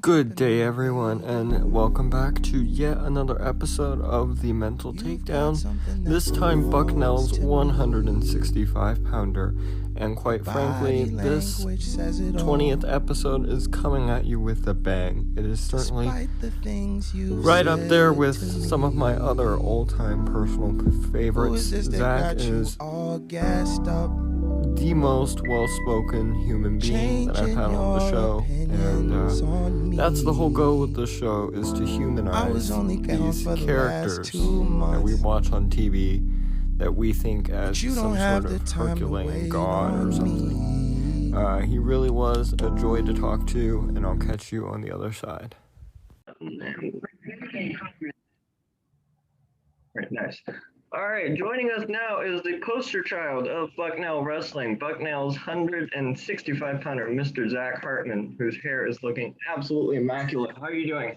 Good day, everyone, and welcome back to yet another episode of the Mental Takedown. This time, Bucknell's 165-pounder, and quite frankly, this 20th episode is coming at you with a bang. It is certainly right up there with some of my other all-time personal favorites. Zach is the most well-spoken human being that I've had on the show, and that's the whole goal with the show, is to humanize these characters that we watch on TV that we think as some sort of Herculean god or something. He really was a joy to talk to, and I'll catch you on the other side. Right, nice. All right, joining us now is the poster child of Bucknell Wrestling, Bucknell's 165-pounder, Mr. Zach Hartman, whose hair is looking absolutely immaculate. How are you doing?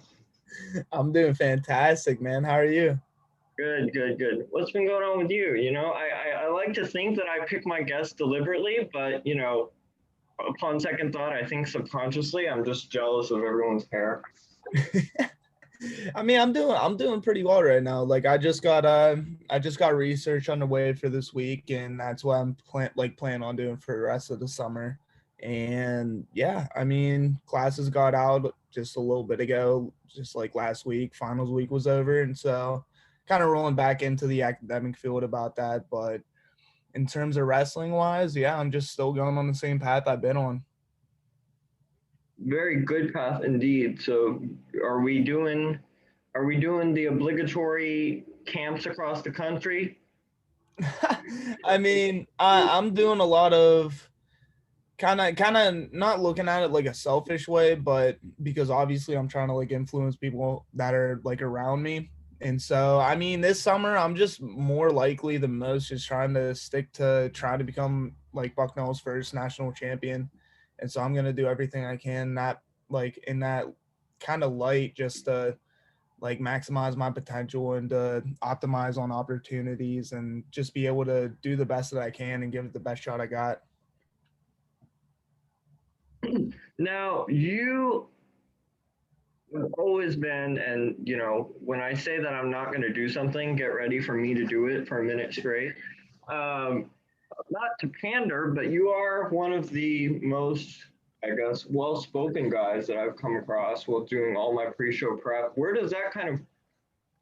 I'm doing fantastic, man. How are you? Good. What's been going on with you? You know, I like to think that I pick my guests deliberately, but, you know, upon second thought, I think subconsciously I'm just jealous of everyone's hair. I mean, I'm doing pretty well right now. Like I just got research underway for this week, and that's what I'm planning on doing for the rest of the summer. And yeah, I mean, classes got out just a little bit ago, just like last week. Finals week was over, and so kind of rolling back into the academic field about that. But in terms of wrestling wise, yeah, I'm just still going on the same path I've been on. Very good path indeed. So are we doing the obligatory camps across the country? I mean, I'm doing a lot of kind of not looking at it like a selfish way, but because obviously I'm trying to like influence people that are like around me. And so, I mean, this summer I'm just more likely than most just trying to stick to trying to become like Bucknell's first national champion. And so I'm going to do everything I can that like in that kind of light just to like maximize my potential and to optimize on opportunities and just be able to do the best that I can and give it the best shot I got. Now, you have always been, and you know, when I say that I'm not going to do something, get ready for me to do it for a minute straight. Not to pander, but you are one of the most, I guess, well-spoken guys that I've come across while doing all my pre-show prep. Where does that kind of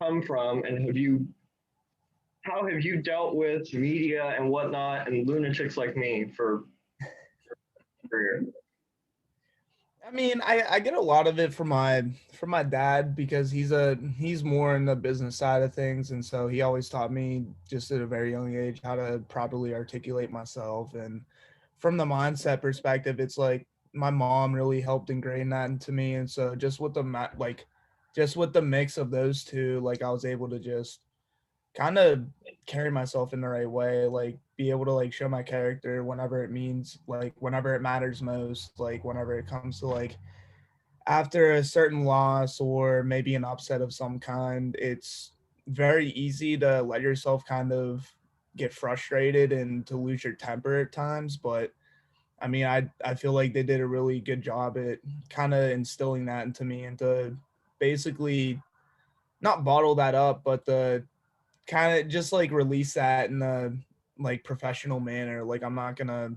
come from, and how have you dealt with media and whatnot and lunatics like me for career? I mean, I get a lot of it from my dad because he's more in the business side of things, and so he always taught me just at a very young age how to properly articulate myself. And from the mindset perspective, it's like my mom really helped ingrain that into me, and so just with the mix of those two, like I was able to just kind of carry myself in the right way, like be able to like show my character whenever it means, like whenever it matters most, like whenever it comes to like after a certain loss or maybe an upset of some kind. It's very easy to let yourself kind of get frustrated and to lose your temper at times, but I mean, I feel like they did a really good job at kind of instilling that into me and to basically not bottle that up, but the kind of just like release that in a like professional manner. Like I'm not gonna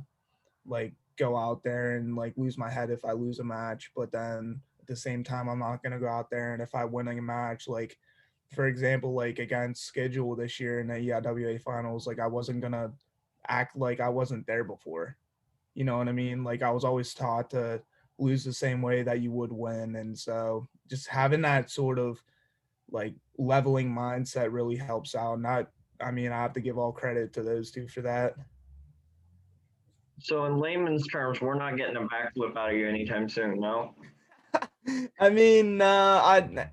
like go out there and like lose my head if I lose a match, but then at the same time I'm not gonna go out there and if I win a match, like for example, like against Schedule this year in the EIWA finals, like I wasn't gonna act like I wasn't there before. You know what I mean? Like I was always taught to lose the same way that you would win. And so just having that sort of like leveling mindset really helps out. I mean, I have to give all credit to those two for that. So in layman's terms, we're not getting a backflip out of you anytime soon, no? I mean,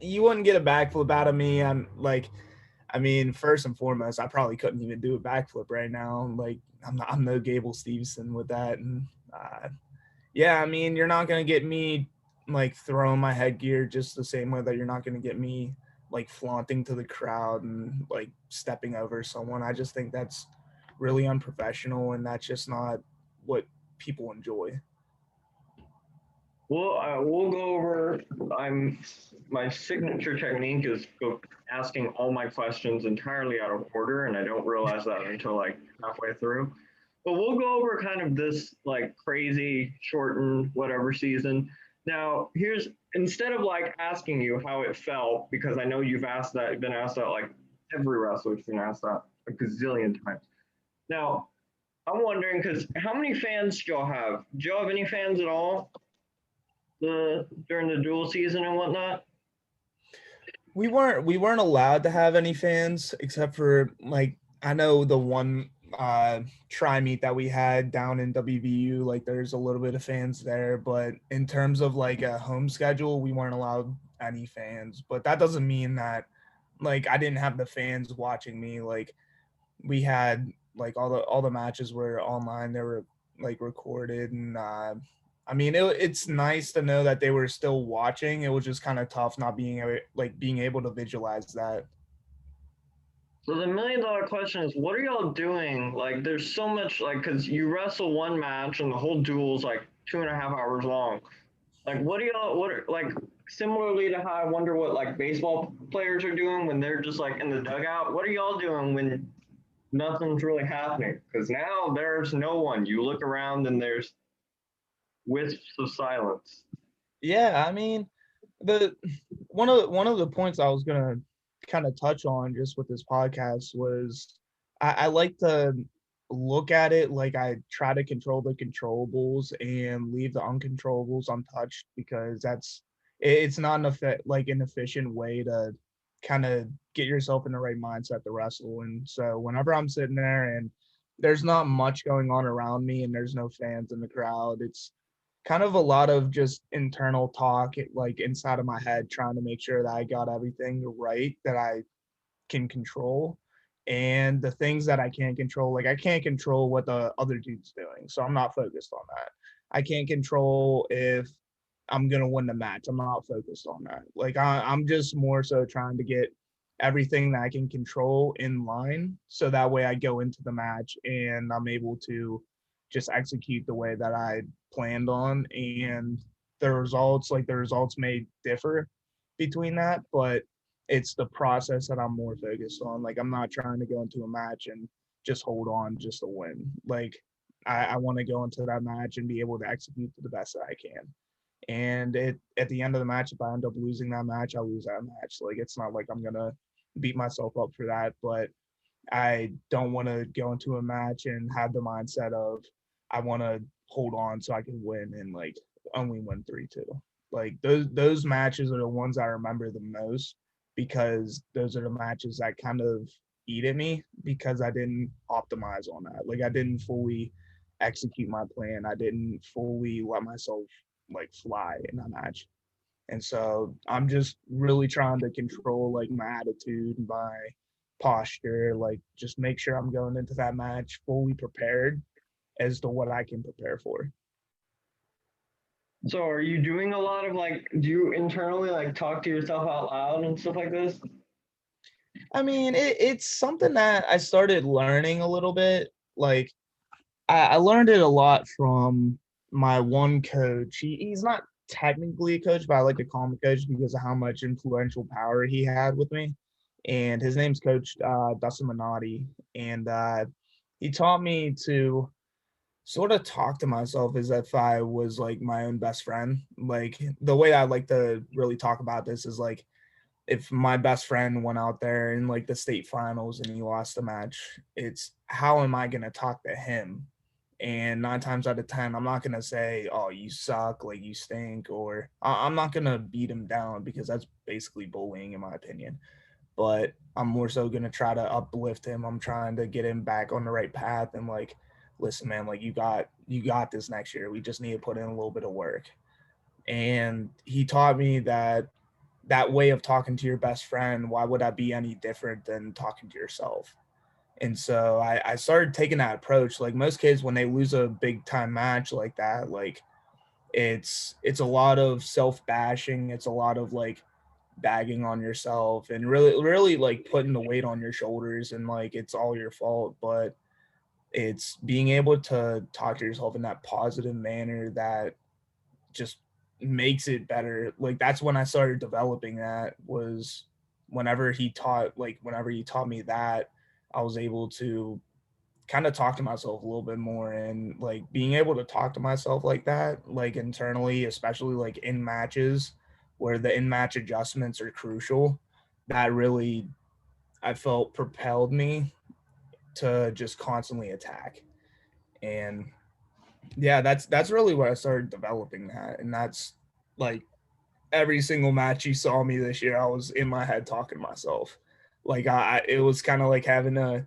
you wouldn't get a backflip out of me. I mean, first and foremost, I probably couldn't even do a backflip right now. Like, I'm no Gable Stevenson with that. And yeah, I mean, you're not gonna get me like throwing my headgear just the same way that you're not gonna get me like flaunting to the crowd and like stepping over someone. I just think that's really unprofessional, and that's just not what people enjoy. We'll go over. My signature technique is asking all my questions entirely out of order, and I don't realize that until like halfway through. But we'll go over kind of this like crazy shortened whatever season. Now, here's instead of like asking you how it felt, because I know you've been asked that like every wrestler's been asked that a gazillion times. Now, I'm wondering because how many fans do y'all have? Do y'all have any fans at all? During the dual season and whatnot? We weren't allowed to have any fans except for like I know the one tri meet that we had down in WVU, like there's a little bit of fans there, but in terms of like a home schedule, we weren't allowed any fans. But that doesn't mean that like I didn't have the fans watching me. Like we had like all the matches were online, they were like recorded, and I mean it's nice to know that they were still watching. It was just kind of tough not being able to visualize that. So the $1 million question is, what are y'all doing? Like, there's so much, like, because you wrestle one match and the whole duel's like 2.5 hours long. Like, like, similarly to how I wonder what, like, baseball players are doing when they're just, like, in the dugout, what are y'all doing when nothing's really happening? Because now there's no one. You look around and there's wisps of silence. Yeah, I mean, the one of the points I was gonna kind of touch on just with this podcast was I like to look at it like I try to control the controllables and leave the uncontrollables untouched, because it's not an efficient way to kind of get yourself in the right mindset to wrestle. And so whenever I'm sitting there and there's not much going on around me and there's no fans in the crowd, it's kind of a lot of just internal talk, like inside of my head, trying to make sure that I got everything right that I can control. And the things that I can't control, like I can't control what the other dude's doing, so I'm not focused on that. I can't control if I'm gonna win the match. I'm not focused on that. Like I'm just more so trying to get everything that I can control in line, so that way I go into the match and I'm able to just execute the way that I planned on. And the results may differ between that, but it's the process that I'm more focused on. Like I'm not trying to go into a match and just hold on just to win. Like I want to go into that match and be able to execute to the best that I can. And at the end of the match, if I end up losing that match, I lose that match. Like it's not like I'm gonna beat myself up for that, but I don't want to go into a match and have the mindset of I want to hold on so I can win and like only win 3-2. Like those matches are the ones I remember the most, because those are the matches that kind of eat at me because I didn't optimize on that. Like I didn't fully execute my plan. I didn't fully let myself like fly in that match. And so I'm just really trying to control like my attitude, my posture, like just make sure I'm going into that match fully prepared as to what I can prepare for. So are you doing a lot of like, do you internally like talk to yourself out loud and stuff like this? I mean, it's something that I started learning a little bit. Like I learned it a lot from my one coach. He's not technically a coach, but I like to call him a coach because of how much influential power he had with me. And his name's Coach Dustin Minotti. And he taught me to sort of talk to myself as if I was like my own best friend. Like the way I like to really talk about this is like if my best friend went out there in like the state finals and he lost the match, it's how am I going to talk to him? And 9 times out of 10, I'm not going to say, oh, you suck, like you stink, or I'm not going to beat him down because that's basically bullying in my opinion. But I'm more so going to try to uplift him. I'm trying to get him back on the right path and like, listen, man, like you got this next year. We just need to put in a little bit of work. And he taught me that way of talking to your best friend, why would that be any different than talking to yourself? And so I started taking that approach. Like most kids, when they lose a big time match like that, like it's a lot of self bashing. It's a lot of like bagging on yourself and really like putting the weight on your shoulders and like it's all your fault. But it's being able to talk to yourself in that positive manner that just makes it better. Like that's when I started developing that, was whenever he taught me that, I was able to kind of talk to myself a little bit more. And like being able to talk to myself like that, like internally, especially like in matches where the in-match adjustments are crucial, that really, I felt, propelled me to just constantly attack. And yeah, that's really where I started developing that. And that's like every single match you saw me this year, I was in my head talking to myself. Like it was kind of like having a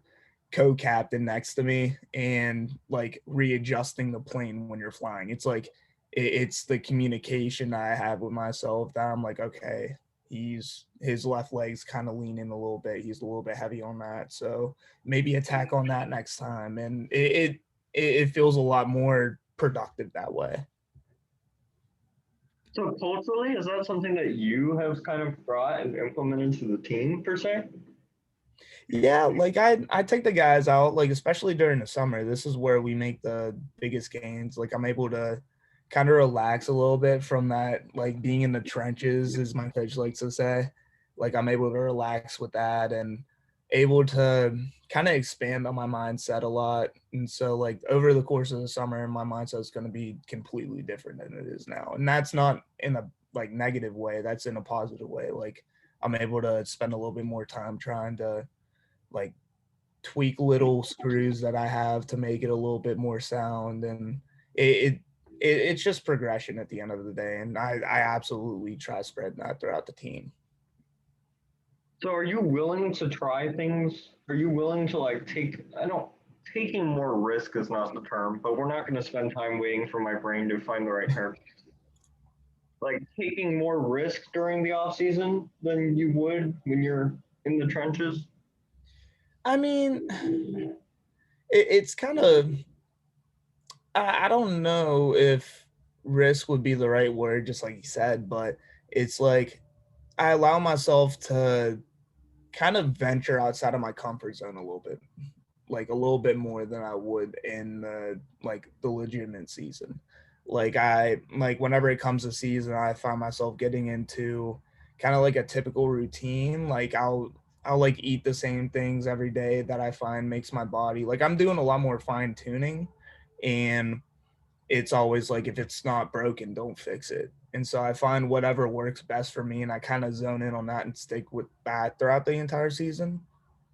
co-captain next to me and like readjusting the plane when you're flying. It's like it's the communication I have with myself that I'm like, okay, his left leg's kind of leaning a little bit. He's a little bit heavy on that, so maybe attack on that next time. And it feels a lot more productive that way. So culturally, is that something that you have kind of brought and implemented to the team per se? Yeah, like I take the guys out, like especially during the summer. This is where we make the biggest gains. Like I'm able to kind of relax a little bit from that, like being in the trenches, as my coach likes to say. Like I'm able to relax with that and able to kind of expand on my mindset a lot. And so like over the course of the summer, my mindset is going to be completely different than it is now. And that's not in a like negative way. That's in a positive way. Like I'm able to spend a little bit more time trying to like tweak little screws that I have to make it a little bit more sound. And it's just progression at the end of the day. And I absolutely try spreading that throughout the team. So are you willing to try things? Are you willing to like taking more risk is not the term, but we're not going to spend time waiting for my brain to find the right term. Like taking more risk during the off season than you would when you're in the trenches? I mean, it's kind of, I don't know if risk would be the right word, just like you said, but it's like I allow myself to kind of venture outside of my comfort zone a little bit, like a little bit more than I would in the legitimate season. Like I like whenever it comes to season, I find myself getting into kind of like a typical routine. Like I'll like eat the same things every day that I find makes my body, like I'm doing a lot more fine tuning. And it's always like, if it's not broken, don't fix it. And so I find whatever works best for me, and I kind of zone in on that and stick with that throughout the entire season.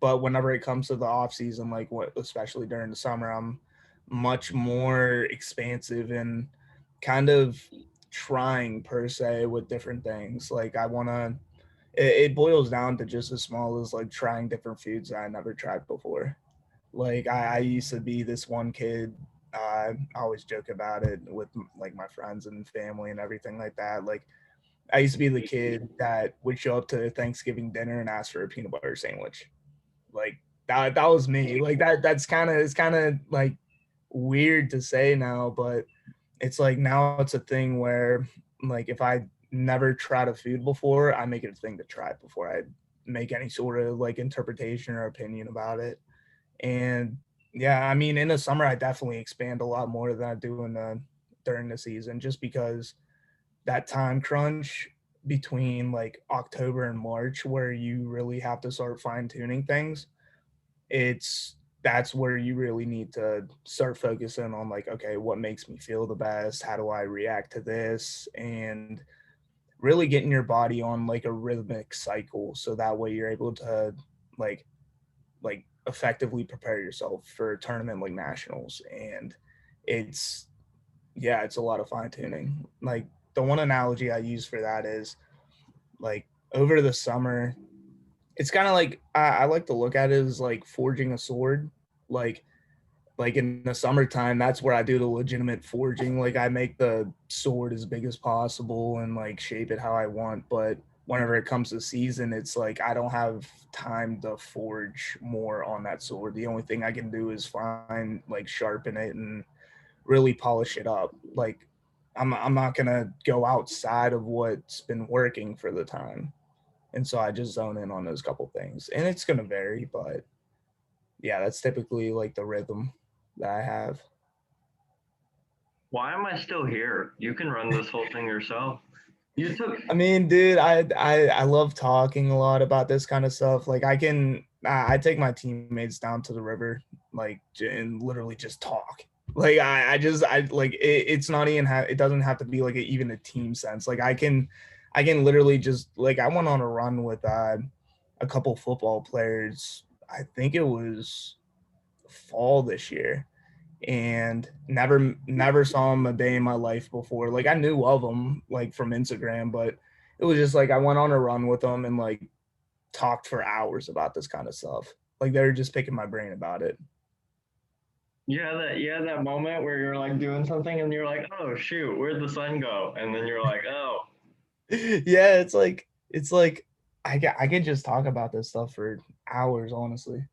But whenever it comes to the off season, like what, especially during the summer, I'm much more expansive and kind of trying per se with different things. Like I want to, it boils down to just as small as like trying different foods that I never tried before. Like I used to be this one kid. I always joke about it with like my friends and family and everything like that. Like I used to be the kid that would show up to Thanksgiving dinner and ask for a peanut butter sandwich. Like that was me. Like that's kind of, it's kind of like weird to say now, but it's like now it's a thing where like if I never tried a food before, I make it a thing to try it before I make any sort of like interpretation or opinion about it. And yeah, I mean, in the summer, I definitely expand a lot more than I do during the season, just because that time crunch between like October and March, where you really have to start fine tuning things, that's where you really need to start focusing on like, okay, what makes me feel the best? How do I react to this? And really getting your body on like a rhythmic cycle, so that way you're able to like effectively prepare yourself for a tournament like nationals. And it's, yeah, it's a lot of fine tuning. Like the one analogy I use for that is like over the summer, it's kind of like I like to look at it as like forging a sword. like like in the summertime, that's where I do the legitimate forging. Like I make the sword as big as possible and like shape it how I want. But whenever it comes to season, it's like I don't have time to forge more on that sword. The only thing I can do is find like sharpen it and really polish it up. Like I'm not gonna go outside of what's been working for the time. And so I just zone in on those couple things. And it's gonna vary, but yeah, that's typically like the rhythm that I have. why am I still here? You can run this whole thing yourself. You took. I mean, dude, I love talking a lot about this kind of stuff. Like I take my teammates down to the river, like, and literally just talk. Like I like it's not even it doesn't have to be like even a team sense. Like I can literally just like I went on a run with a couple football players. I think it was fall this year, and never saw him a day in my life before. Like I knew of him like from Instagram, but it was just like I went on a run with them and like talked for hours about this kind of stuff. Like they were just picking my brain about it. You had that moment where you're like doing something and you're like, oh shoot, where'd the sun go? And then you're like, oh. Yeah, it's like I can just talk about this stuff for hours, honestly.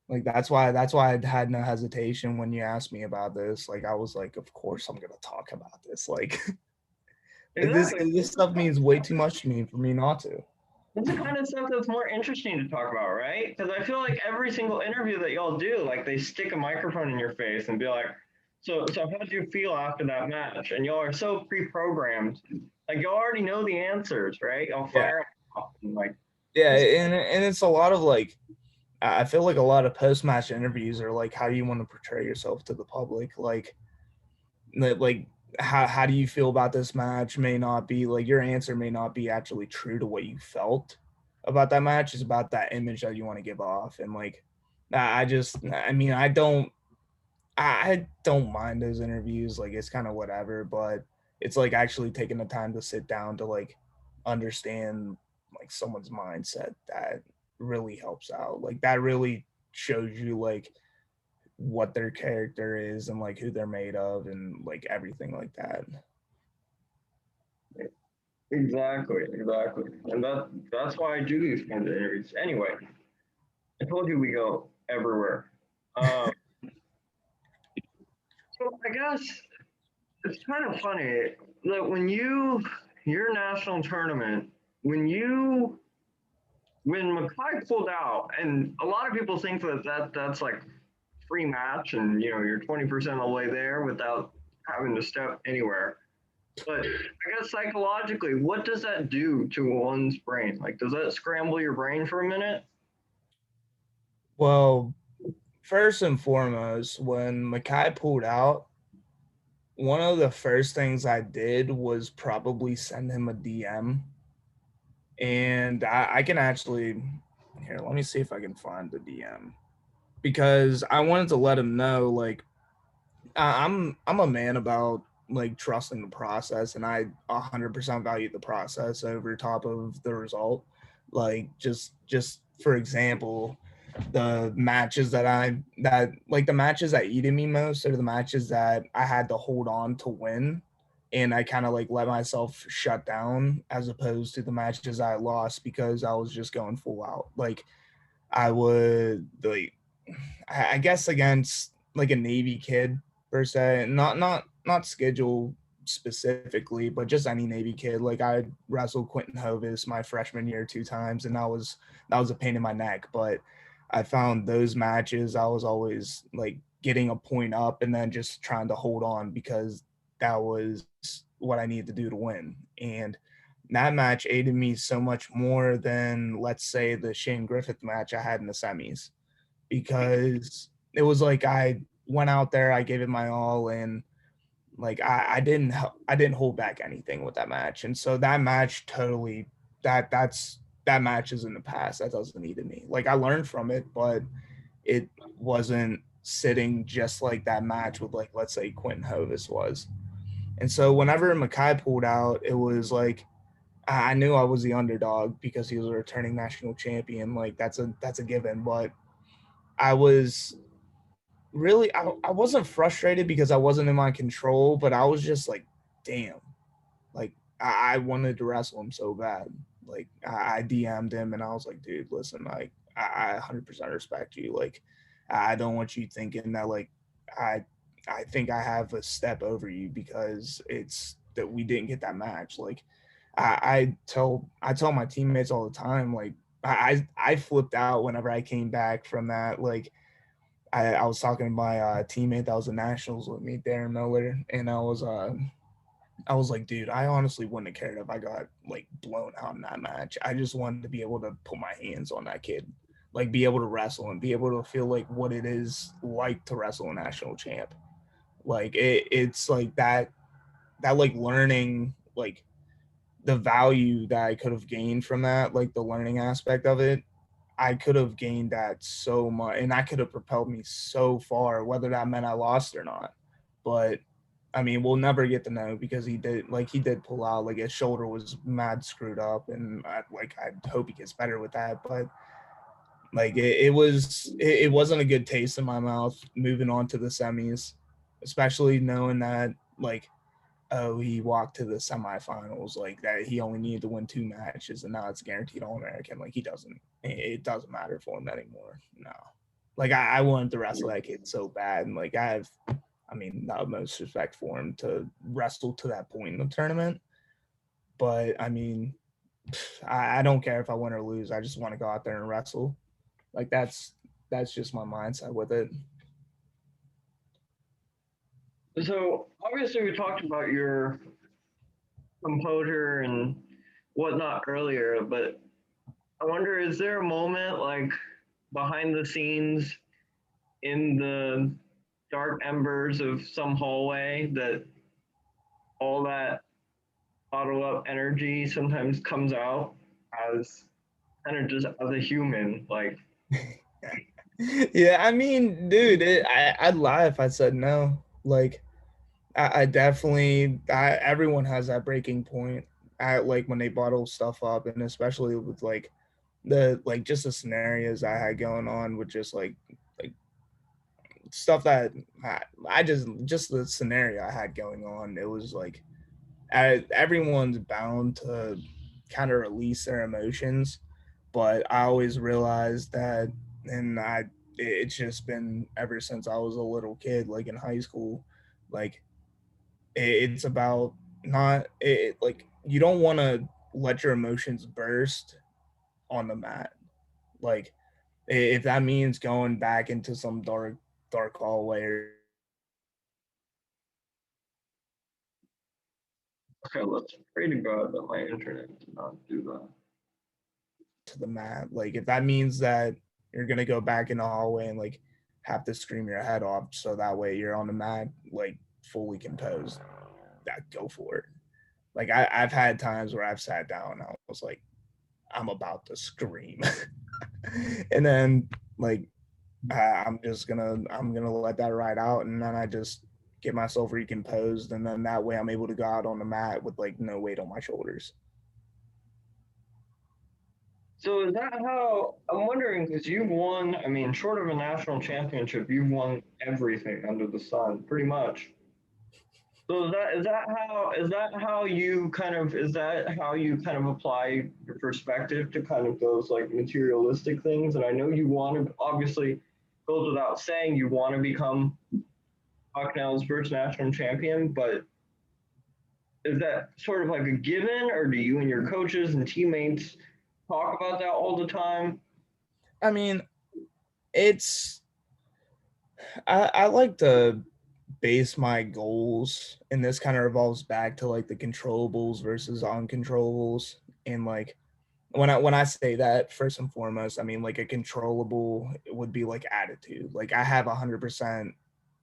Like that's why I had no hesitation when you asked me about this. Like I was like, of course I'm gonna talk about this. Like Exactly. this stuff means way too much to me for me not to. It's the kind of stuff that's more interesting to talk about, right? Because I feel like every single interview that y'all do, like they stick a microphone in your face and be like, so how did you feel after that match? And y'all are so pre-programmed, like y'all already know the answers, right? Y'all Yeah. fire off and like, Yeah, and it's a lot of like I feel like a lot of post-match interviews are like how you want to portray yourself to the public. Like how do you feel about this match may not be like your answer may not be actually true to what you felt about that match. It's about that image that you want to give off. And like I mean I don't mind those interviews. Like it's kind of whatever, but it's like actually taking the time to sit down to like understand like someone's mindset that really helps out. Like that really shows you like what their character is and like who they're made of and like everything like that. exactly, exactly. And that's why I do these kinds of interviews. Anyway, I told you we go everywhere. Um, so I guess it's kind of funny that when your national tournament, when you when Mackay pulled out, and a lot of people think that's like free match, and you're 20% of the way there without having to step anywhere. But I guess psychologically, what does that do to one's brain? Like, does that scramble your brain for a minute? Well, first and foremost, when Mackay pulled out, one of the first things I did was probably send him a DM. And I can actually here, let me see if I can find the DM because I wanted to let him know like I'm a man about like trusting the process, and I 100% value the process over top of the result. Like just for example, the matches that like the matches that eated me most are the matches that I had to hold on to win, and I kind of like let myself shut down as opposed to the matches I lost because I was just going full out. Like I would like I guess against like a Navy kid per se, not schedule specifically, but just any Navy kid. Like I wrestled Quentin Hovis my freshman year 2 times, and that was a pain in my neck. But I found those matches I was always like getting a point up and then just trying to hold on because that was what I needed to do to win. And that match aided me so much more than let's say the Shane Griffith match I had in the semis because it was like I went out there, I gave it my all, and like I didn't hold back anything with that match, and so that match totally that match is in the past. That doesn't need to me. Like I learned from it, but it wasn't sitting just like that match with like let's say Quentin Hovis was. And so whenever Mackay pulled out, it was like I knew I was the underdog because he was a returning national champion. Like that's a given, but I was really I wasn't frustrated because I wasn't in my control, but I was just like, damn, like I wanted to wrestle him so bad. Like I DM'd him and I was like, dude, listen, like I 100% respect you. Like I don't want you thinking that like I I think I have a step over you because it's that we didn't get that match. Like I tell my teammates all the time, like I flipped out whenever I came back from that. Like I was talking to my teammate that was in nationals with me, Darren Miller, and I was like, dude, I honestly wouldn't have cared if I got like blown out in that match. I just wanted to be able to put my hands on that kid, like be able to wrestle and be able to feel like what it is like to wrestle a national champ. Like it's like that like learning like the value that I could have gained from that, like the learning aspect of it. I could have gained that so much, and that could have propelled me so far, whether that meant I lost or not. But I mean, we'll never get to know because he did pull out, like his shoulder was mad screwed up, and I hope he gets better with that. But like it wasn't a good taste in my mouth moving on to the semis, especially knowing that like, oh, he walked to the semifinals, like that he only needed to win 2 matches and now it's guaranteed All-American. Like it doesn't matter for him anymore. No. Like I wanted to wrestle that kid so bad. And like I mean, the utmost respect for him to wrestle to that point in the tournament. But I mean, I don't care if I win or lose. I just want to go out there and wrestle. Like that's just my mindset with it. So obviously we talked about your composure and whatnot earlier, but I wonder, is there a moment like behind the scenes in the dark embers of some hallway that all that bottled up energy sometimes comes out as kind of just as a human, like? Yeah, I mean, dude, I'd lie if I said no. Like, I definitely, everyone has that breaking point at like when they bottle stuff up, and especially with like just the scenarios I had going on with just like stuff that I just the scenario I had going on. It was like everyone's bound to kind of release their emotions, but I always realized that, and it's just been ever since I was a little kid, like in high school, like it's about not like you don't want to let your emotions burst on the mat. Like if that means going back into some dark hallway or Okay, let's pray to God that my internet did not do that. to the mat, like if that means that you're gonna go back in the hallway and like have to scream your head off so that way you're on the mat like fully composed, that go for it. Like I've had times where I've sat down and I was like, I'm about to scream. And then like I'm gonna let that ride out, and then I just get myself recomposed, and then that way I'm able to go out on the mat with like no weight on my shoulders. So is that how, I'm wondering, because you've won, I mean, short of a national championship, you've won everything under the sun, pretty much. So is that how you kind of apply your perspective to kind of those like materialistic things? And I know you want to, obviously goes without saying, you want to become Bucknell's first national champion, but is that sort of like a given, or do you and your coaches and teammates talk about that all the time? I mean, it's I like to base my goals, and this kind of revolves back to like the controllables versus uncontrollables. And like when I say that, first and foremost, I mean like a controllable would be like attitude. Like I have 100%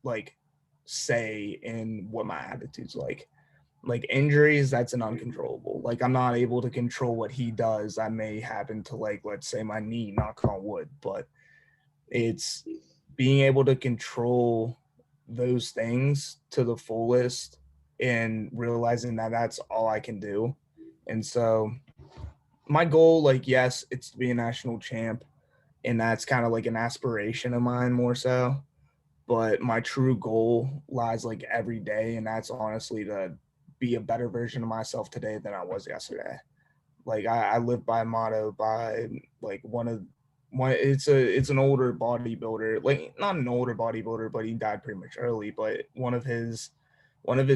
like say in what my attitude's like injuries, that's an uncontrollable. Like I'm not able to control what he does. I may happen to like, let's say my knee, knock on wood, but it's being able to control those things to the fullest and realizing that that's all I can do. And so my goal, like, yes, it's to be a national champ, and that's kind of like an aspiration of mine more so. But my true goal lies like every day, and that's honestly to be a better version of myself today than I was yesterday. Like I live by a motto by like one it's an older bodybuilder, like not an older bodybuilder, but he died pretty much early. But one of his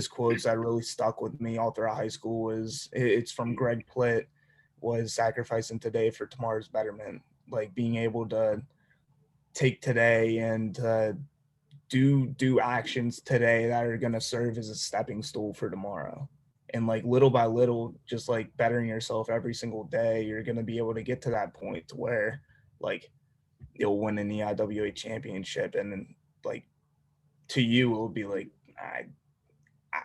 quotes that really stuck with me all throughout high school was it's from Greg Plitt, was sacrificing today for tomorrow's betterment. Like being able to take today and do actions today that are going to serve as a stepping stool for tomorrow. And like little by little, just like bettering yourself every single day, you're going to be able to get to that point to where like you'll win an EIWA championship. And then like to you, it will be like, I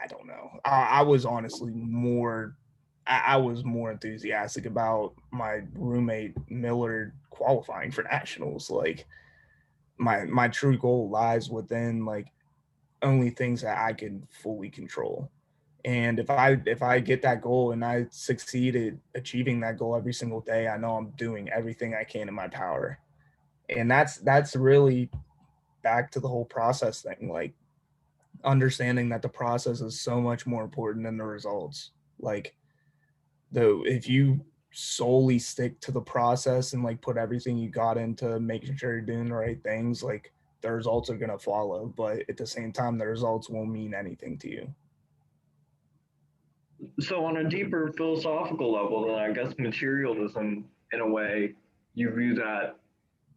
don't know. I was honestly more, I was more enthusiastic about my roommate Miller qualifying for nationals. Like my true goal lies within like only things that I can fully control. And if I get that goal and I succeed at achieving that goal every single day, I know I'm doing everything I can in my power. And that's really back to the whole process thing, like understanding that the process is so much more important than the results. Like though if you solely stick to the process and like put everything you got into making sure you're doing the right things, like the results are going to follow, but at the same time the results won't mean anything to you. So on a deeper philosophical level, then I guess materialism, in a way, you view that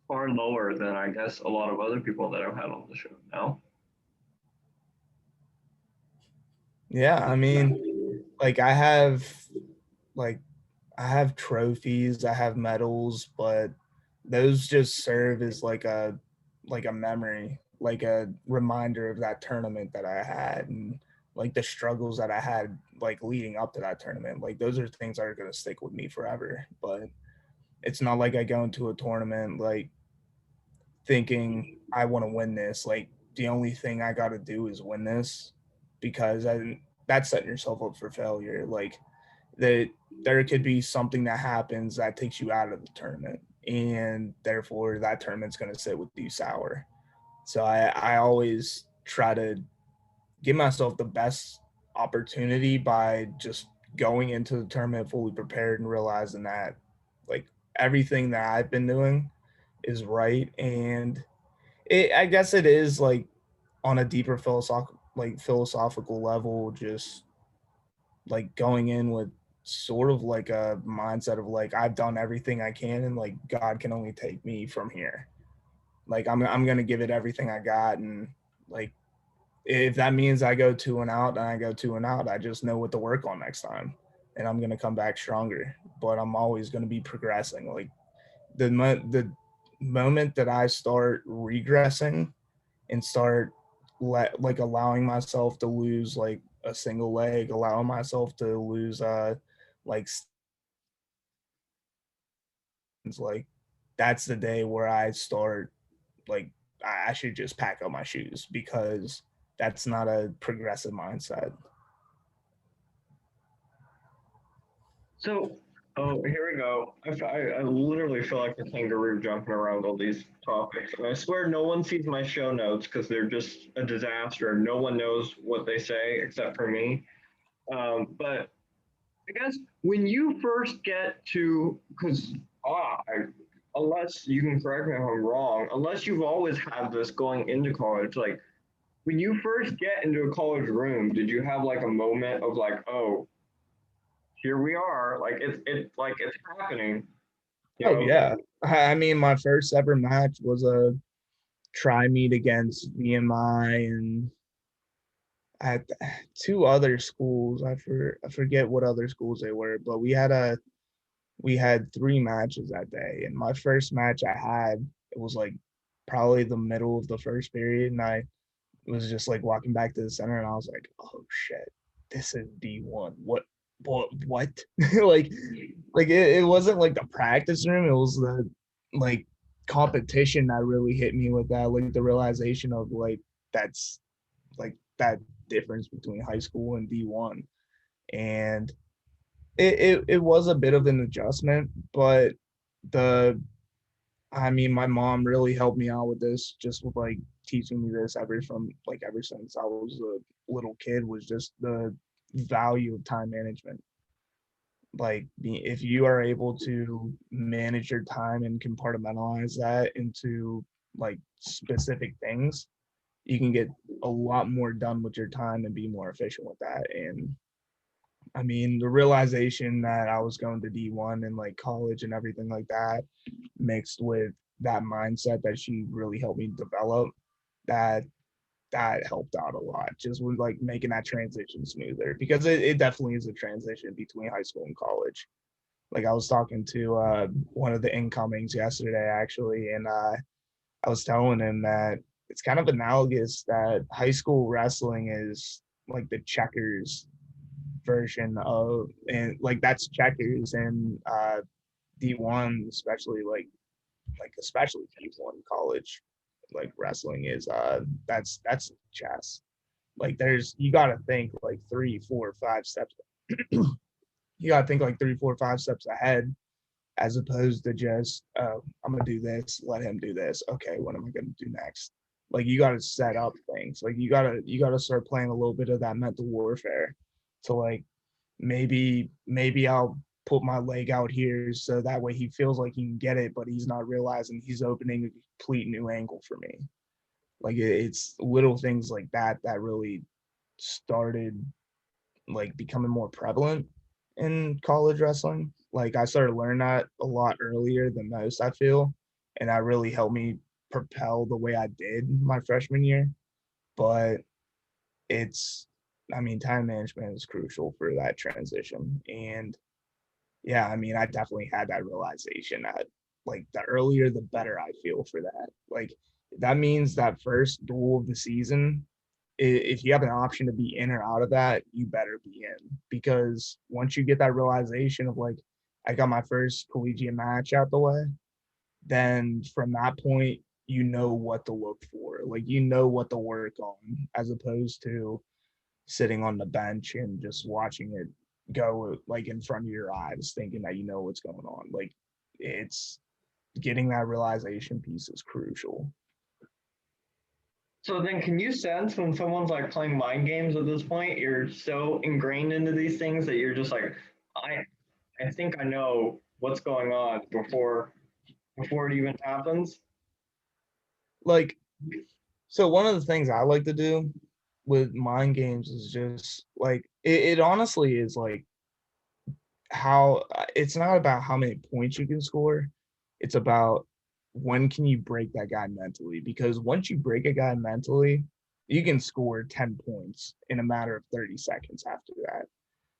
far lower than I guess a lot of other people that I've had on the show now. Yeah, I mean, like like I have trophies, I have medals, but those just serve as like a memory, like a reminder of that tournament that I had and like the struggles that I had like leading up to that tournament. Like those are things that are going to stick with me forever. But it's not like I go into a tournament like thinking I want to win this. Like the only thing I got to do is win this, because that's setting yourself up for failure. Like that there could be something that happens that takes you out of the tournament, and therefore that tournament's going to sit with you sour. So I always try to give myself the best opportunity by just going into the tournament fully prepared and realizing that like everything that I've been doing is right. And I guess it is like on a deeper philosophical level, just like going in with sort of like a mindset of like I've done everything I can and like God can only take me from here. Like I'm gonna give it everything I got, and like if that means I go 2-0 and I go 2-0, I just know what to work on next time, and I'm gonna come back stronger. But I'm always gonna be progressing. Like the moment that I start regressing and start like allowing myself to lose like a single leg, allowing myself to lose like like that's the day where I start like I should just pack up my shoes, because that's not a progressive mindset. So, oh, here we go. I literally feel like a kangaroo jumping around all these topics. And I swear no one sees my show notes because they're just a disaster. No one knows what they say except for me. But I guess when you first get to, because unless you can correct me if I'm wrong, unless you've always had this going into college, like when you first get into a college room, did you have like a moment of like, oh, here we are, like it's happening, you Oh know? yeah. I mean, my first ever match was a try meet against VMI and at two other schools. I forget what other schools they were, but we had three matches that day. And my first match I had, it was like probably the middle of the first period, and I was just like walking back to the center, and I was like, oh shit, this is D1. What? like it wasn't like the practice room, it was the like competition that really hit me with that, like the realization of like that's like that difference between high school and D1. And it was a bit of an adjustment, but the I mean, my mom really helped me out with this, just with like teaching me this ever since I was a little kid, was just the value of time management. Like if you are able to manage your time and compartmentalize that into like specific things, you can get a lot more done with your time and be more efficient with that. And I mean, the realization that I was going to D1 and like college and everything like that, mixed with that mindset that she really helped me develop, that helped out a lot, just with like making that transition smoother, because it definitely is a transition between high school and college. Like I was talking to one of the incomings yesterday actually, and I was telling him that it's kind of analogous that high school wrestling is like the checkers version of, and like that's checkers and D1, especially especially D1 college, like wrestling is that's chess. Like there's, you got to think like 3, 4, 5 steps. You got to think like 3, 4, 5 steps ahead, as opposed to just, oh, I'm gonna do this, let him do this. Okay, what am I gonna do next? Like you got to set up things. Like you gotta start playing a little bit of that mental warfare to like, maybe I'll put my leg out here so that way he feels like he can get it, but he's not realizing he's opening a complete new angle for me. Like it's little things like that that really started like becoming more prevalent in college wrestling. Like I started learning that a lot earlier than most, I feel, and that really helped me propel the way I did my freshman year. But it's, I mean, time management is crucial for that transition. And yeah, I mean, I definitely had that realization that like the earlier the better I feel for that. Like that means that first duel of the season, if you have an option to be in or out of that, you better be in, because once you get that realization of like, I got my first collegiate match out the way, then from that point, you know what to look for. Like you know what to work on, as opposed to sitting on the bench and just watching it go like in front of your eyes, thinking that you know what's going on. Like it's, getting that realization piece is crucial. So then, can you sense when someone's like playing mind games at this point? You're so ingrained into these things that you're just like, I, I think I know what's going on before it even happens. Like, so one of the things I like to do with mind games is just like, it honestly is like how, it's not about how many points you can score. It's about when can you break that guy mentally, because once you break a guy mentally, you can score 10 points in a matter of 30 seconds after that.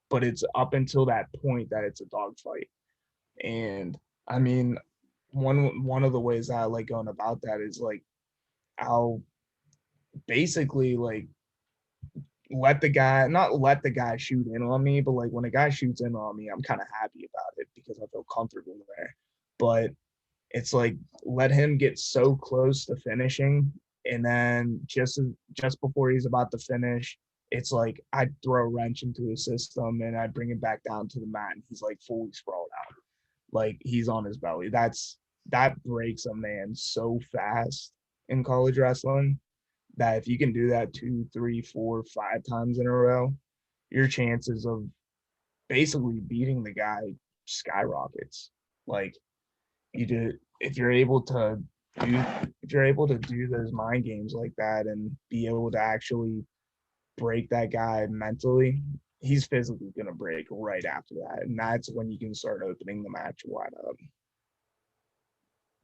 But it's up until that point that it's a dogfight. And I mean, one of the ways I like going about that is like, I'll basically like let the guy, not let the guy shoot in on me, but like when a guy shoots in on me, I'm kind of happy about it because I feel comfortable there. But it's like, let him get so close to finishing, and then just before he's about to finish, it's like I throw a wrench into his system and I bring him back down to the mat, and he's like fully sprawled out, like he's on his belly. That breaks a man so fast in college wrestling, that if you can do that 2, 3, 4, 5 times in a row, your chances of basically beating the guy skyrockets. Like you do, if you're able to do, if you're able to do those mind games like that and be able to actually break that guy mentally, he's physically going to break right after that, and that's when you can start opening the match wide up.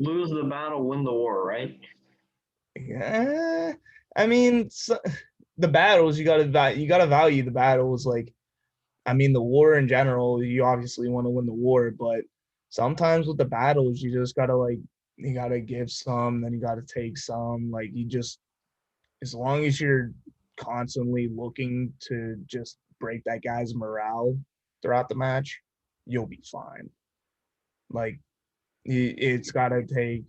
Lose the battle, win the war, right? Yeah, I mean, so, the battles, you gotta value the battles. Like, I mean, the war in general, you obviously want to win the war, but sometimes with the battles, you just gotta like, you gotta give some, then you gotta take some. Like you just, as long as you're constantly looking to just break that guy's morale throughout the match, you'll be fine. Like it's gotta take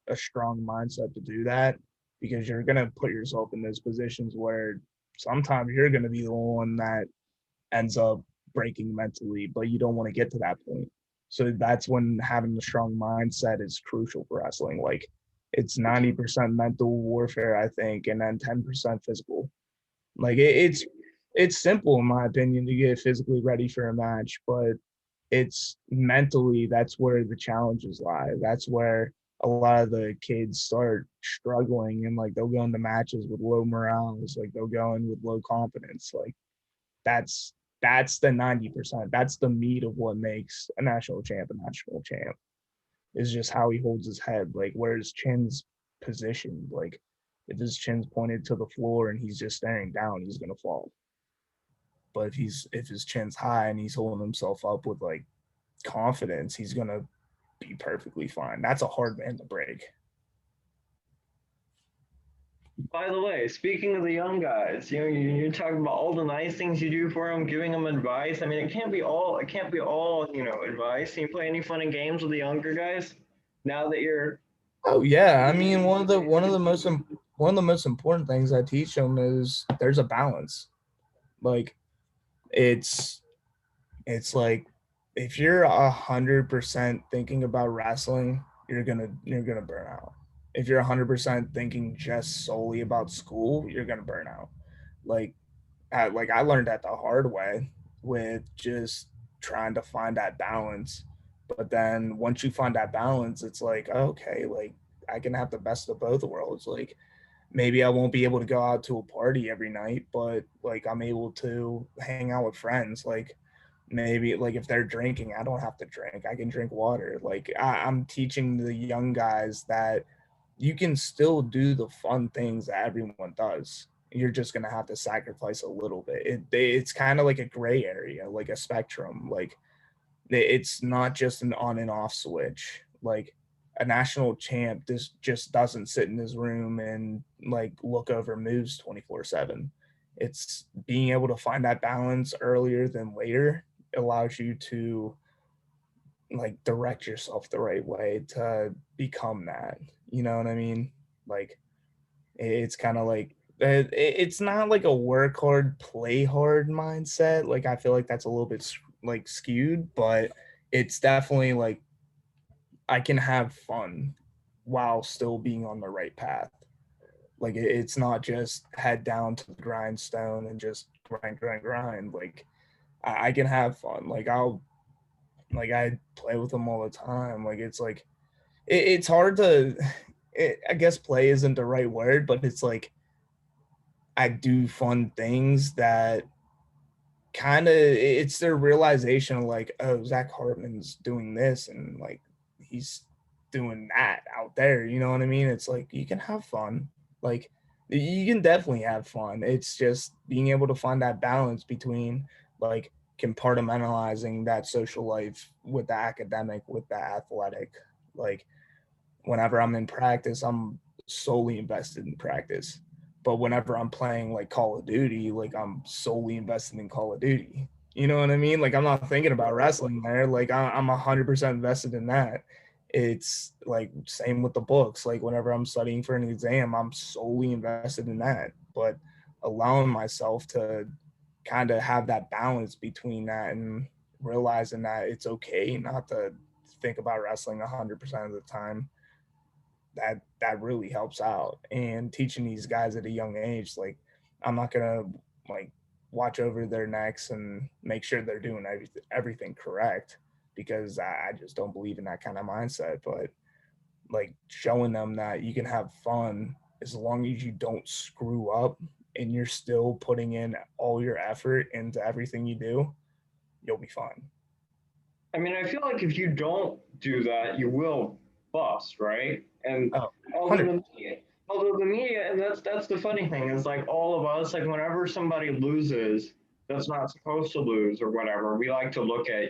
a strong mindset to do that, because you're gonna put yourself in those positions where sometimes you're gonna be the one that ends up breaking mentally, but you don't want to get to that point. So that's when having a strong mindset is crucial for wrestling. Like it's 90% mental warfare, I think, and then 10% physical. Like it's simple in my opinion to get physically ready for a match, but it's mentally, that's where the challenges lie. That's where a lot of the kids start struggling, and like they'll go into matches with low morales, like they'll go in with low confidence. Like that's that's the 90%. That's the meat of what makes a national champ a national champ. is just how he holds his head, like where his chin's positioned. Like if his chin's pointed to the floor and he's just staring down, he's gonna fall. But if his chin's high and he's holding himself up with like confidence, he's gonna be perfectly fine. That's a hard man to break. By the way, speaking of the young guys, you're talking about all the nice things you do for them, giving them advice. I mean, it can't be all, advice. Can you play any fun and games with the younger guys now that you're? Oh yeah, I mean one of the most important things I teach them is there's a balance. Like it's it's like if you're 100% thinking about wrestling, you're gonna burn out. If you're 100% thinking just solely about school, you're gonna burn out. Like I learned that the hard way with just trying to find that balance. But then once you find that balance, it's like, okay, like I can have the best of both worlds. Like maybe I won't be able to go out to a party every night, but like I'm able to hang out with friends. Like maybe like if they're drinking, I don't have to drink. I can drink water. Like I'm teaching the young guys that you can still do the fun things that everyone does. You're just gonna have to sacrifice a little bit. It's kind of like a gray area, like a spectrum. Like it's not just an on and off switch. Like a national champ just doesn't sit in his room and like look over moves 24/7. It's being able to find that balance earlier than later allows you to like direct yourself the right way to become that. You know what I mean? Like it's kind of like it's not like a work hard, play hard mindset. Like I feel like that's a little bit like skewed, but it's definitely like I can have fun while still being on the right path. Like it's not just head down to the grindstone and just grind. Like I can have fun. Like I play with them all the time. Like it's like it's hard to. I guess play isn't the right word, but it's like I do fun things that kind of it's their realization of like, oh, Zach Hartman's doing this and like he's doing that out there. You know what I mean? It's like you can have fun. Like you can definitely have fun. It's just being able to find that balance between like compartmentalizing that social life with the academic, with the athletic. Like whenever I'm in practice, I'm solely invested in practice. But whenever I'm playing like Call of Duty, like I'm solely invested in Call of Duty. You know what I mean? Like I'm not thinking about wrestling there. Like I'm 100% invested in that. It's like same with the books. Like whenever I'm studying for an exam, I'm solely invested in that. But allowing myself to kind of have that balance between that and realizing that it's okay not to think about wrestling 100% of the time, that really helps out. And teaching these guys at a young age, like I'm not gonna like watch over their necks and make sure they're doing everything correct because I just don't believe in that kind of mindset. But like showing them that you can have fun as long as you don't screw up and you're still putting in all your effort into everything you do, you'll be fine. I mean, I feel like if you don't do that, you will bust, right? And Oh, although 100. the media, although the media, and that's the funny thing is like all of us, like whenever somebody loses that's not supposed to lose or whatever, we like to look at,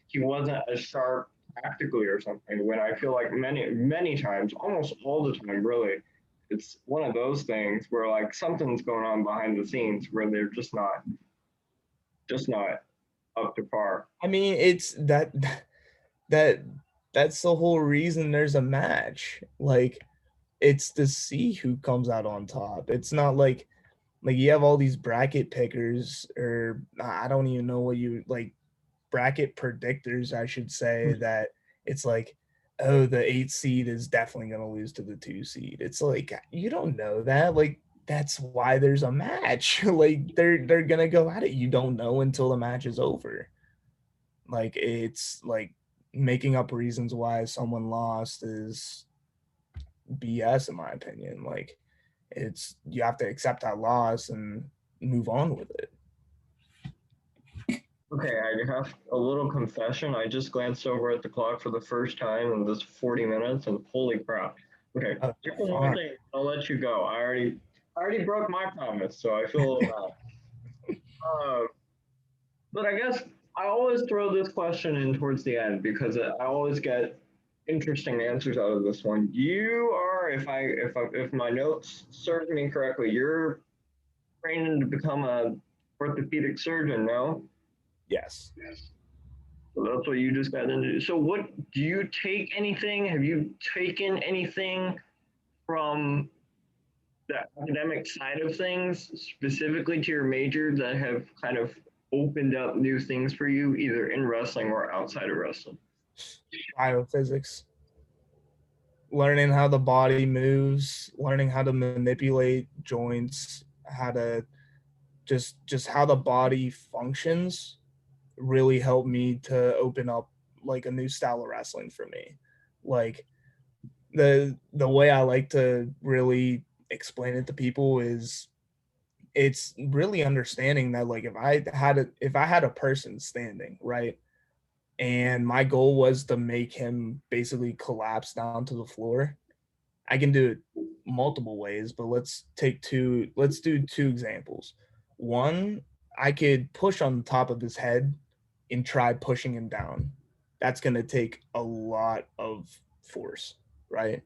he wasn't as sharp tactically or something. When I feel like many times, almost all the time, really, it's one of those things where like something's going on behind the scenes where they're just not up to par. I mean, it's that that's the whole reason there's a match. Like it's to see who comes out on top. It's not like you have all these bracket pickers or I don't even know what you like bracket predictors, I should say, that it's like, oh, the 8 seed is definitely going to lose to the 2 seed. It's like you don't know that. Like that's why there's a match. Like they're going to go at it. You don't know until the match is over. Like it's like making up reasons why someone lost is BS in my opinion. Like it's you have to accept that loss and move on with it. Okay, I have a little confession. I just glanced over at the clock for the first time in this 40 minutes, and holy crap. Okay, You're just one more fine. thing. I'll let you go. I already broke my promise, so I feel a little bad. But I guess I always throw this question in towards the end because I always get interesting answers out of this one. You are, if my notes serve me correctly, you're training to become a orthopedic surgeon, no? Yes. So that's what you just got into. So what do you take anything? Have you taken anything from the academic side of things, specifically to your major, that have kind of opened up new things for you, either in wrestling or outside of wrestling? Biophysics, learning how the body moves, learning how to manipulate joints, how to just how the body functions really helped me to open up like a new style of wrestling for me. Like the way I like to really explain it to people is it's really understanding that like if I had a person standing, right? And my goal was to make him basically collapse down to the floor. I can do it multiple ways, but let's do two examples. One, I could push on the top of his head and try pushing him down. That's going to take a lot of force, right?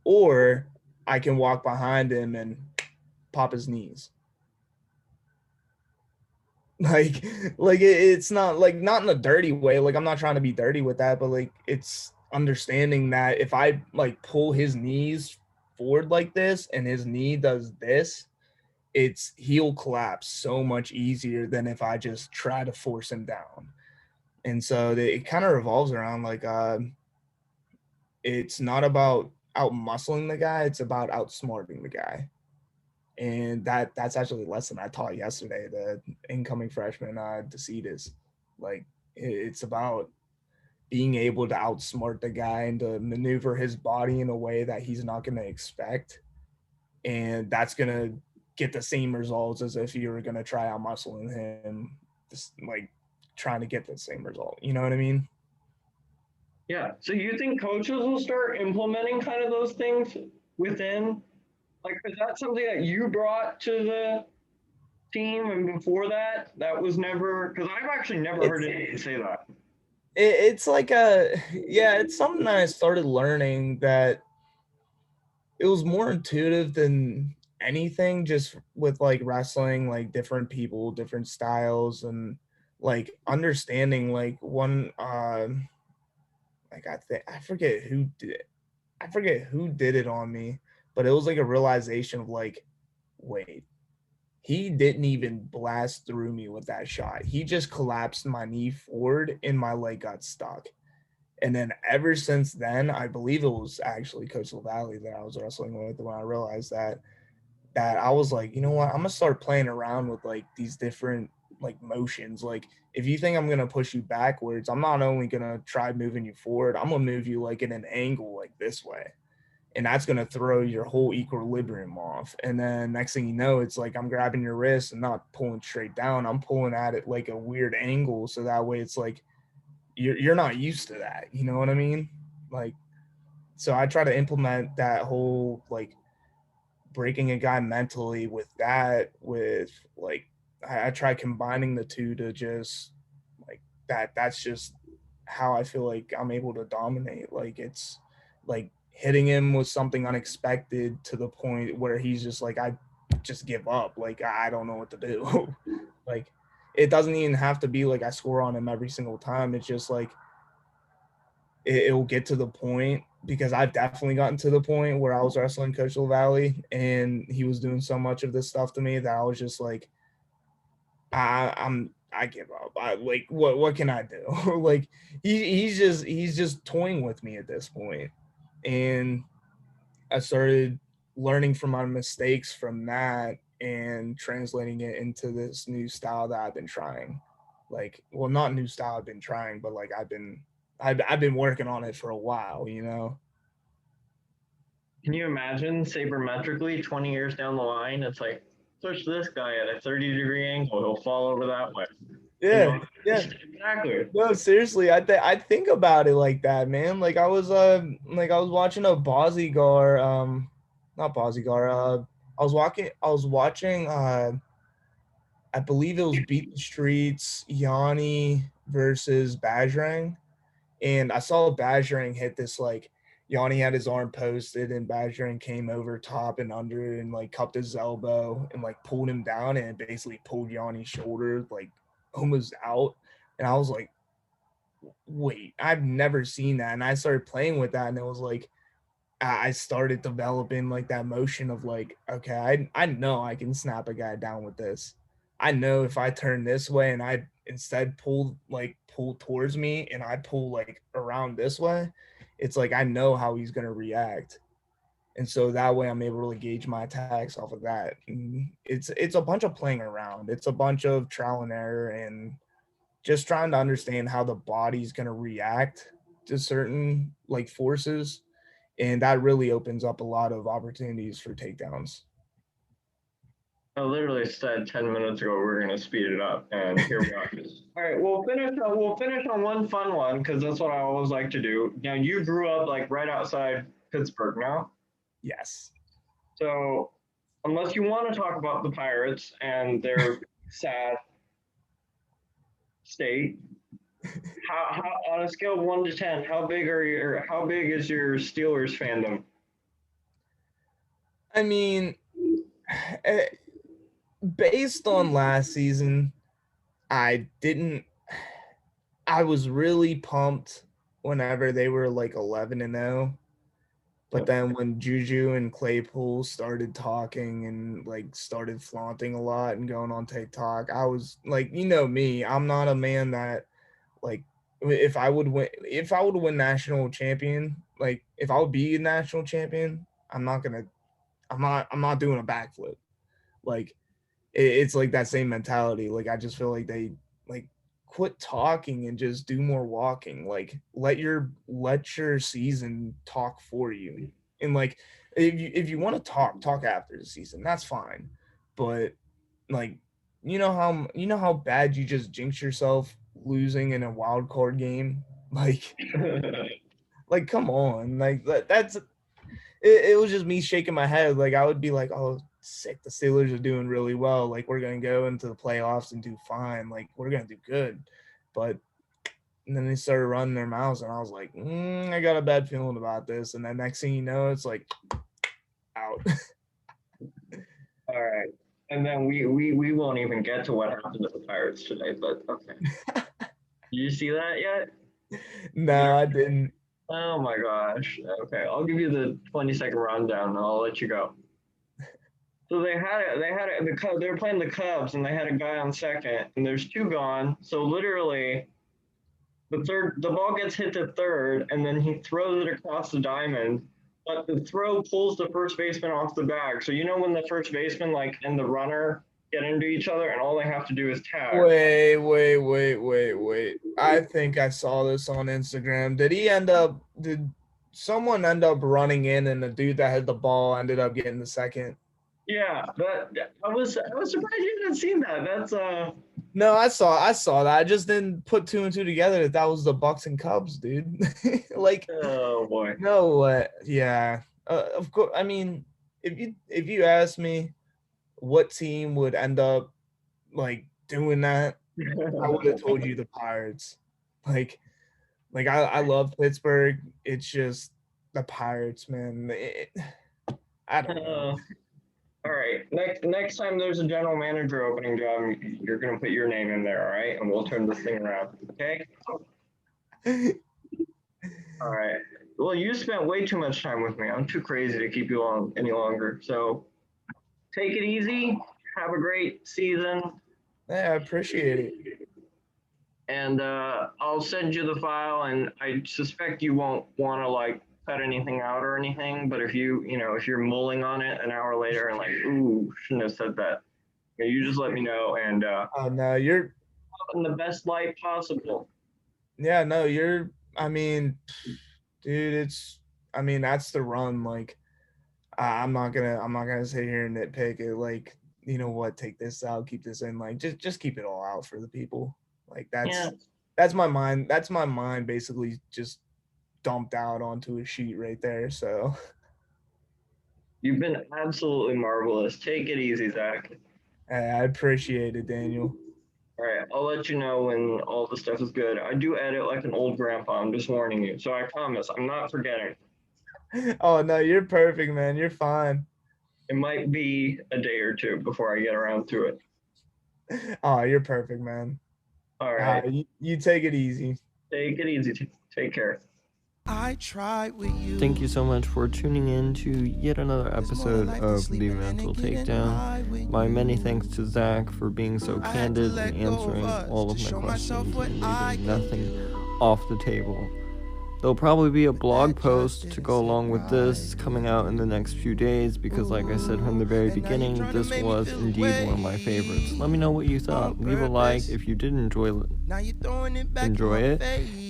Or I can walk behind him and pop his knees. Like it's not like not in a dirty way. Like I'm not trying to be dirty with that, but like it's understanding that if I like pull his knees forward like this and his knee does this, he'll collapse so much easier than if I just try to force him down. And so it kind of revolves around like it's not about out muscling the guy, it's about outsmarting the guy. And that's actually a lesson I taught yesterday, the incoming freshman DeCitas. Like it's about being able to outsmart the guy and to maneuver his body in a way that he's not going to expect, and that's going to get the same results as if you were going to try out muscling him, just like trying to get the same result. You know what I mean? Yeah. So you think coaches will start implementing kind of those things within? Like, is that something that you brought to the team? And before that, that was never, because I've actually never heard It's anyone say that. it's like it's something that I started learning that it was more intuitive than anything, just with like wrestling, like different people, different styles, and like understanding like one like I think I forget who did it. I forget who did it on me, but it was like a realization of like, wait, he didn't even blast through me with that shot. He just collapsed my knee forward and my leg got stuck. And then ever since then, I believe it was actually Coach LaValle that I was wrestling with when I realized that I was like, you know what, I'm gonna start playing around with like these different like motions. Like if you think I'm gonna push you backwards, I'm not only gonna try moving you forward, I'm gonna move you like in an angle like this way. And that's gonna throw your whole equilibrium off. And then next thing you know, it's like I'm grabbing your wrist and not pulling straight down. I'm pulling at it like a weird angle. So that way it's like you're not used to that. You know what I mean? Like so I try to implement that whole like breaking a guy mentally with that with like I try combining the two to just like that's just how I feel like I'm able to dominate. Like it's like hitting him with something unexpected to the point where he's just like I just give up. Like I don't know what to do. Like it doesn't even have to be like I score on him every single time. It's just like it'll get to the point because I've definitely gotten to the point where I was wrestling Coach LaValle and he was doing so much of this stuff to me that I was just like, I give up. I like what can I do? Like he's just toying with me at this point. And I started learning from my mistakes from that and translating it into this new style that I've been trying. Like, well, not new style I've been trying, but like I've been working on it for a while, you know. Can you imagine sabermetrically 20 years down the line? It's like, push this guy at a 30-degree angle, he'll fall over that way. Yeah, yeah. Exactly. No, seriously, I think about it like that, man. Like I was watching a Bozigar, not Bozigar, I was watching I believe it was Beat the Streets, Yanni versus Bajrang. And I saw Bajrang hit this like Yanni had his arm posted and Bajrang came over top and under and like cupped his elbow and like pulled him down and basically pulled Yanni's shoulder like almost out. And I was like, wait, I've never seen that. And I started playing with that and it was like I started developing like that motion of like, okay, I know I can snap a guy down with this. I know if I turn this way and I instead pull towards me and I pull like around this way, it's like I know how he's gonna react. And so that way I'm able to gauge my attacks off of that. And it's a bunch of playing around. It's a bunch of trial and error and just trying to understand how the body's gonna react to certain like forces, and that really opens up a lot of opportunities for takedowns. I literally said 10 minutes ago we're gonna speed it up, and here we are. All right, we'll finish on one fun one because that's what I always like to do. Now you grew up like right outside Pittsburgh now, Yes. so unless you want to talk about the Pirates and their sad state, how on a scale of 1 to 10, how big is your Steelers fandom? I mean, eh, based on last season, I didn't. I was really pumped whenever they were like 11-0. But then when Juju and Claypool started talking and like started flaunting a lot and going on TikTok, I was like, you know me, I'm not a man that like if I would win national champion, like if I would be a national champion, I'm not doing a backflip. Like it's like that same mentality. Like I just feel like they like quit talking and just do more walking. Like let your season talk for you. And like if you want to talk after the season, that's fine. But like you know how bad you just jinx yourself losing in a wild card game? Like come on. Like that's it was just me shaking my head. Like I would be like, "Oh, sick! The Steelers are doing really well. Like we're gonna go into the playoffs and do fine. Like we're gonna do good." But and then they started running their mouths, and I was like, "I got a bad feeling about this." And then next thing you know, it's like out. All right. And then we won't even get to what happened to the Pirates today, but okay. Did you see that yet? No, I didn't. Oh my gosh. Okay, I'll give you the 20-second rundown and I'll let you go. So they were playing the Cubs and they had a guy on second and there's two gone. So literally the ball gets hit to third and then he throws it across the diamond, but the throw pulls the first baseman off the bag. So you know when the first baseman and the runner get into each other and all they have to do is tag. Wait. I think I saw this on Instagram. Did someone end up running in and the dude that had the ball ended up getting the second? Yeah, but I was surprised you hadn't seen that. That's No, I saw that. I just didn't put two and two together that was the Bucks and Cubs, dude. Like, oh boy. no, yeah. Of course. I mean, if you ask me what team would end up like doing that, I would have told you the Pirates. Like, I love Pittsburgh. It's just the Pirates, man. I don't know. All right. Next time there's a general manager opening job, you're gonna put your name in there, all right? And we'll turn this thing around. Okay? All right. Well, you spent way too much time with me. I'm too crazy to keep you on any longer. So take it easy. Have a great season. Yeah, I appreciate it. And I'll send you the file. And I suspect you won't want to like cut anything out or anything. But if if you're mulling on it an hour later and like, ooh, shouldn't have said that, you just let me know. And Oh no, you're in the best light possible. yeah, no, you're I mean, dude, that's the run. Like I'm not gonna sit here and nitpick it. Like, you know what, take this out, keep this in. Like, just keep it all out for the people. Like that's my mind. That's my mind basically just dumped out onto a sheet right there. So you've been absolutely marvelous. Take it easy, Zach. I appreciate it, Daniel. All right, I'll let you know when all the stuff is good. I do edit like an old grandpa. I'm just warning you. So I promise I'm not forgetting. Oh no, you're perfect, man. You're fine. It might be a day or two before I get around to it. Oh, you're perfect, man. All right. You take it easy. Take it easy. Take care. I tried with you. Thank you so much for tuning in to yet another episode of The Mental Takedown. My many thanks to Zach for being so candid and answering all of my questions and leaving nothing off the table. There'll probably be a blog post to go along with this coming out in the next few days because, like I said from the very beginning, this was indeed one of my favorites. Let me know what you thought. Leave a like if you did enjoy it,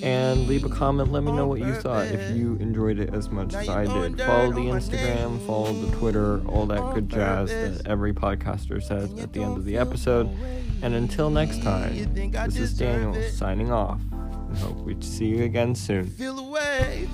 and leave a comment. Let me know what you thought if you enjoyed it as much as I did. Follow the Instagram, follow the Twitter, all that good jazz that every podcaster says at the end of the episode. And until next time, this is Daniel signing off. I hope we see you again soon. Feel away.